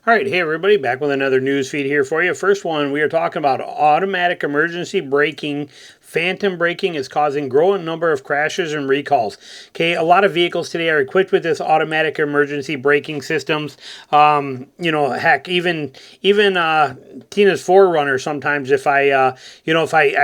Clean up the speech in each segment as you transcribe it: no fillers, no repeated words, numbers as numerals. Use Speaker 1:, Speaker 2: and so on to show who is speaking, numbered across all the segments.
Speaker 1: All right, hey everybody, back with another news feed here for you. First one, we are talking about automatic emergency braking. Phantom braking is causing growing number of crashes and recalls. Okay, a lot of vehicles today are equipped with this automatic emergency braking systems. Heck, even Tina's Forerunner. Sometimes if I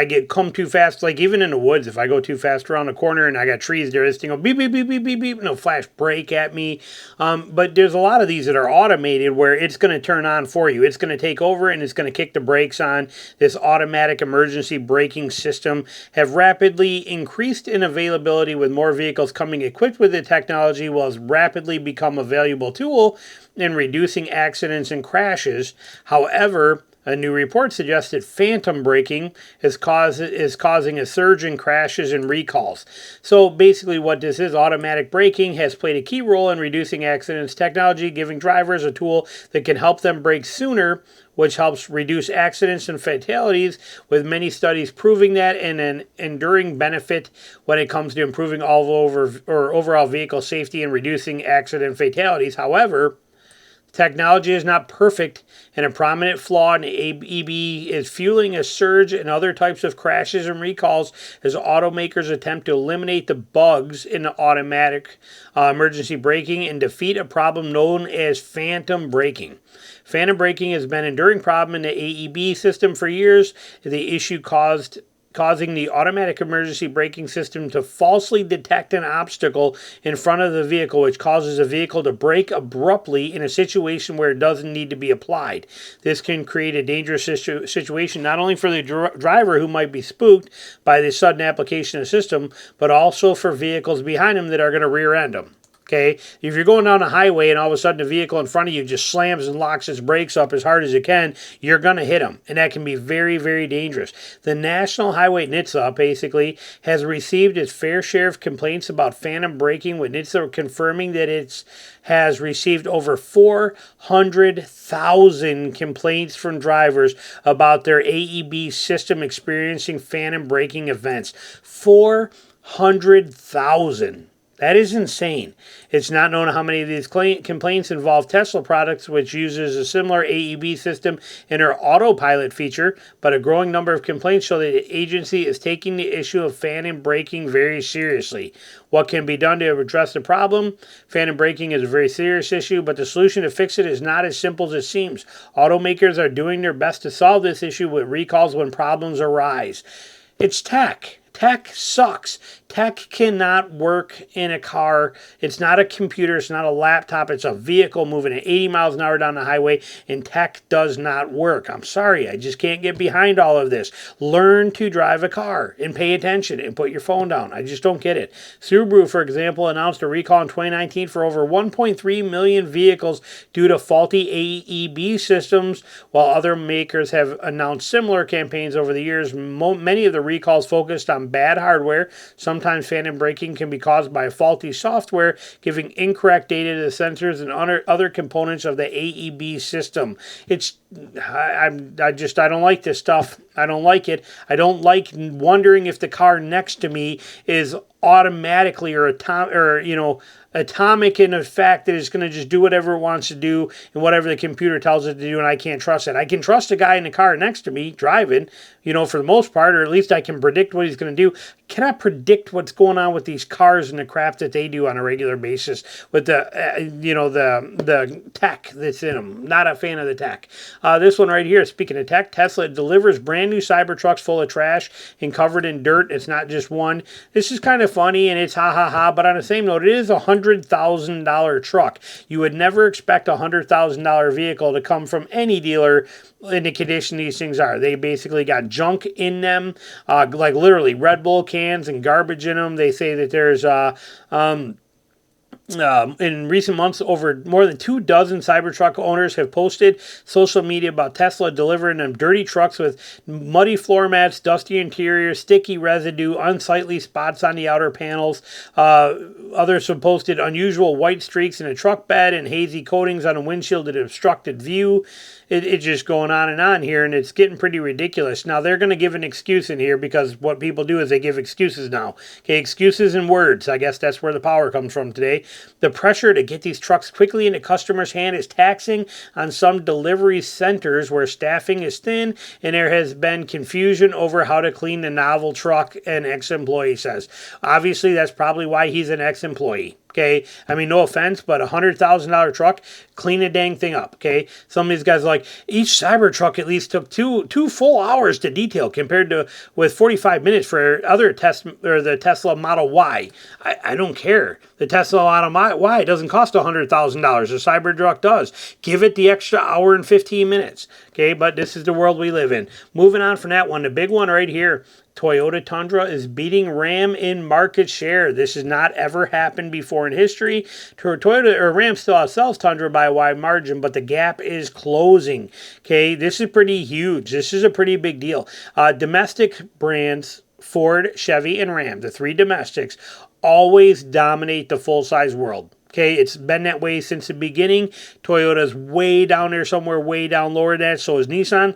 Speaker 1: get come too fast, like even in the woods, if I go too fast around the corner and I got trees there, this thing will beep beep beep beep beep beep, and it'll flash brake at me. But there's a lot of these that are automated where it's going to turn on for you. It's going to take over and it's going to kick the brakes on. This automatic emergency braking system have rapidly increased in availability, with more vehicles coming equipped with the technology, will rapidly become a valuable tool in reducing accidents and crashes. However, a new report suggests that phantom braking is causing a surge in crashes and recalls. So basically what this is, automatic braking has played a key role in reducing accidents. Technology giving drivers a tool that can help them brake sooner, which helps reduce accidents and fatalities, with many studies proving that, and an enduring benefit when it comes to improving overall vehicle safety and reducing accident fatalities. However, technology is not perfect, and a prominent flaw in AEB is fueling a surge in other types of crashes and recalls as automakers attempt to eliminate the bugs in the automatic emergency braking and defeat a problem known as phantom braking. Phantom braking has been an enduring problem in the AEB system for years. The issue causing the automatic emergency braking system to falsely detect an obstacle in front of the vehicle, which causes the vehicle to brake abruptly in a situation where it doesn't need to be applied. This can create a dangerous situation not only for the driver, who might be spooked by the sudden application of the system, but also for vehicles behind them that are going to rear end them. Okay, if you're going down a highway and all of a sudden the vehicle in front of you just slams and locks its brakes up as hard as it can, you're going to hit them, and that can be very, very dangerous. The National Highway NHTSA basically has received its fair share of complaints about phantom braking, with NHTSA confirming that it has received over 400,000 complaints from drivers about their AEB system experiencing phantom braking events. 400,000. That is insane. It's not known how many of these complaints involve Tesla products, which uses a similar AEB system in their autopilot feature, but a growing number of complaints show that the agency is taking the issue of phantom braking very seriously. What can be done to address the problem? Phantom braking is a very serious issue, but the solution to fix it is not as simple as it seems. Automakers are doing their best to solve this issue with recalls when problems arise. It's tech. Tech sucks. Tech cannot work in a car. It's not a computer. It's not a laptop. It's a vehicle moving at 80 miles an hour down the highway, and tech does not work. I'm sorry. I just can't get behind all of this. Learn to drive a car and pay attention and put your phone down. I just don't get it. Subaru, for example, announced a recall in 2019 for over 1.3 million vehicles due to faulty AEB systems, while other makers have announced similar campaigns over the years. Many of the recalls focused on bad hardware. Sometimes phantom braking can be caused by faulty software, giving incorrect data to the sensors and other components of the AEB system. I don't like this stuff. I don't like it. I don't like wondering if the car next to me is automatically atomic in the fact that it's going to just do whatever it wants to do and whatever the computer tells it to do, and I can't trust it. I can trust the guy in the car next to me driving, for the most part, or at least I can predict what he's going to do. I cannot predict what's going on with these cars and the crap that they do on a regular basis with the tech that's in them. Not a fan of the tech. This one right here, speaking of tech, Tesla delivers brand new Cybertrucks full of trash and covered in dirt. It's not just one. This is kind of funny and it's ha ha ha, but on the same note, it is a $100,000 truck. You would never expect a $100,000 vehicle to come from any dealer in the condition these things are. They basically got junk in them, like literally Red Bull cans and garbage in them. They say that there's in recent months, over more than 24 Cybertruck owners have posted social media about Tesla delivering them dirty trucks with muddy floor mats, dusty interiors, sticky residue, unsightly spots on the outer panels. Others have posted unusual white streaks in the truck bed and hazy coatings on the windshield that obstructed view. It's just going on here, and it's getting pretty ridiculous. Now, they're going to give an excuse in here because what people do is they give excuses now. Okay, excuses and words. I guess that's where the power comes from today. The pressure to get these trucks quickly into customers' hand is taxing on some delivery centers where staffing is thin, and there has been confusion over how to clean the novel truck, an ex-employee says. Obviously, that's probably why he's an ex-employee. Okay, I mean, no offense, but $100,000 truck, clean the dang thing up. Okay, some of these guys are like, each Cybertruck at least took two full hours to detail compared to with 45 minutes for other the Tesla Model Y. I don't care. The Tesla Model Y doesn't cost $100,000. The Cybertruck does. Give it the extra hour and 15 minutes. Okay, but this is the world we live in. Moving on from that one, the big one right here. Toyota Tundra is beating Ram in market share. This has not ever happened before in history. Toyota or Ram still outsells Tundra by a wide margin, but the gap is closing. Okay, this is pretty huge. This is a pretty big deal. Domestic brands, Ford, Chevy, and Ram, the three domestics, always dominate the full-size world. Okay, it's been that way since the beginning. Toyota's way down there somewhere, way down lower than that. So is Nissan.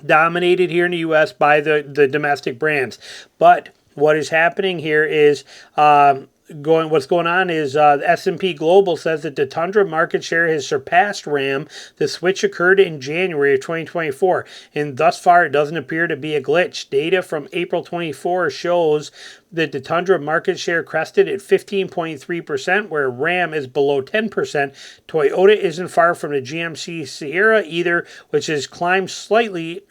Speaker 1: Dominated here in the U.S. by the domestic brands. But what is happening here is what's going on is S&P Global says that the Tundra market share has surpassed Ram. The switch occurred in January of 2024, and thus far it doesn't appear to be a glitch. Data from April 24 shows that the Tundra market share crested at 15.3%, where Ram is below 10%. Toyota isn't far from the GMC Sierra either, which has climbed slightly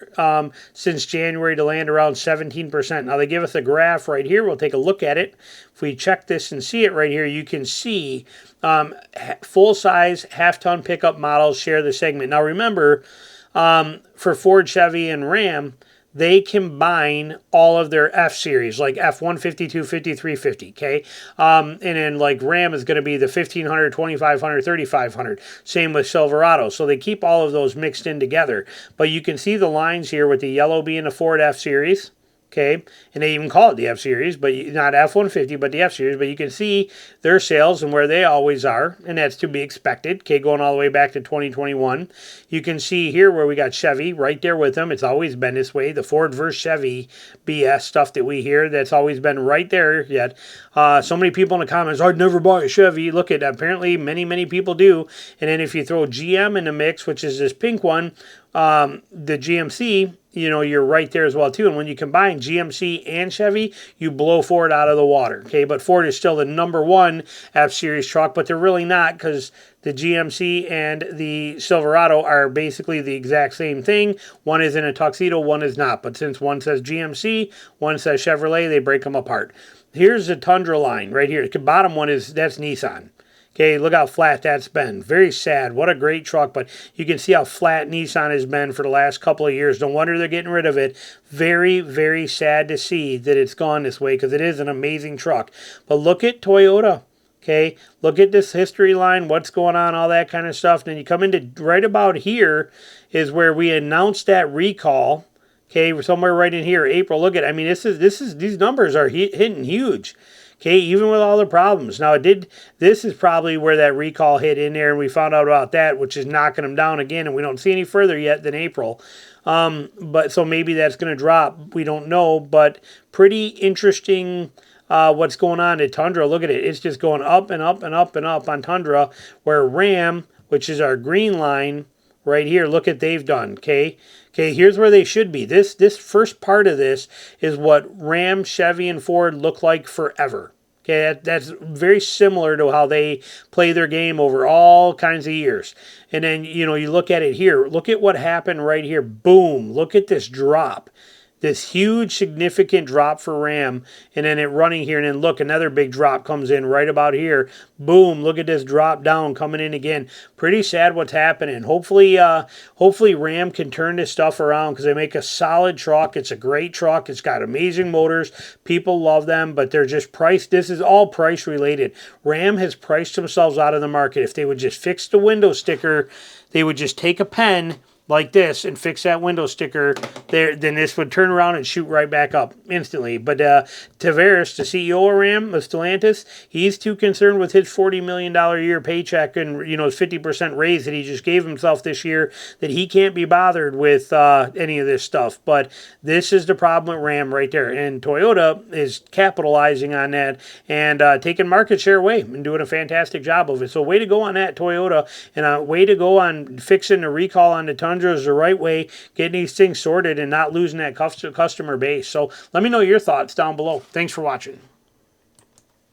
Speaker 1: since January to land around 17%. Now they give us a graph right here. We'll take a look at it. If we check this and see it right here, you can see full-size half-ton pickup models share the segment. Now remember, for Ford, Chevy, and Ram, they combine all of their F-Series, like F-150, 250, 350, okay? And then, like, Ram is going to be the 1500, 2500, 3500. Same with Silverado. So they keep all of those mixed in together. But you can see the lines here with the yellow being the Ford F-Series, okay? And they even call it the F-Series, but not F-150, but the F-Series. But you can see their sales and where they always are, and that's to be expected, okay, going all the way back to 2021. You can see here where we got Chevy right there with them. It's always been this way. The Ford versus Chevy BS stuff that we hear, that's always been right there yet. So many people in the comments, I'd never buy a Chevy. Look at that. Apparently many people do. And then if you throw GM in the mix, which is this pink one, the GMC, you know, you're right there as well too. And when you combine GMC and Chevy, you blow Ford out of the water. Okay, but Ford is still the #1 F-Series truck, but they're really not, because the GMC and the Silverado are basically the exact same thing. One is in a tuxedo, one is not. But since one says GMC, one says Chevrolet, they break them apart. Here's the Tundra line right here. The bottom one that's Nissan. Okay, look how flat that's been. Very sad. What a great truck, but you can see how flat Nissan has been for the last couple of years. No wonder they're getting rid of it. Very sad to see that it's gone this way, because it is an amazing truck. But look at Toyota. Okay, look at this history line, what's going on, all that kind of stuff. And then you come into right about here is where we announced that recall. Okay, somewhere right in here, April. Look at, I mean, these numbers are hitting huge. Okay, even with all the problems. Now, this is probably where that recall hit in there, and we found out about that, which is knocking them down again, and we don't see any further yet than April. But so maybe that's going to drop. We don't know, but pretty interesting what's going on at Tundra. Look at it. It's just going up and up and up and up on Tundra, where Ram, which is our green line right here, look at they've done, okay? Okay, here's where they should be. This first part of this is what Ram, Chevy, and Ford look like forever. Okay, that's very similar to how they play their game over all kinds of years. And then, you know, you look at it here. Look at what happened right here. Boom. Look at this drop. This huge, significant drop for Ram, and then it running here, and then look, another big drop comes in right about here. Boom, look at this drop down coming in again. Pretty sad what's happening. Hopefully Ram can turn this stuff around, because they make a solid truck. It's a great truck. It's got amazing motors. People love them, but they're just priced. This is all price related. Ram has priced themselves out of the market. If they would just fix the window sticker, they would just take a pen like this and fix that window sticker there, then this would turn around and shoot right back up instantly. But Tavares, the CEO of Ram, of Stellantis, he's too concerned with his $40 million a year paycheck and, you know, his 50% raise that he just gave himself this year, that he can't be bothered with any of this stuff. But this is the problem with Ram right there. And Toyota is capitalizing on that and taking market share away and doing a fantastic job of it. So way to go on that, Toyota, and way to go on fixing the recall on the Tundra is the right way, getting these things sorted and not losing that customer base. So let me know your thoughts down below. Thanks for watching.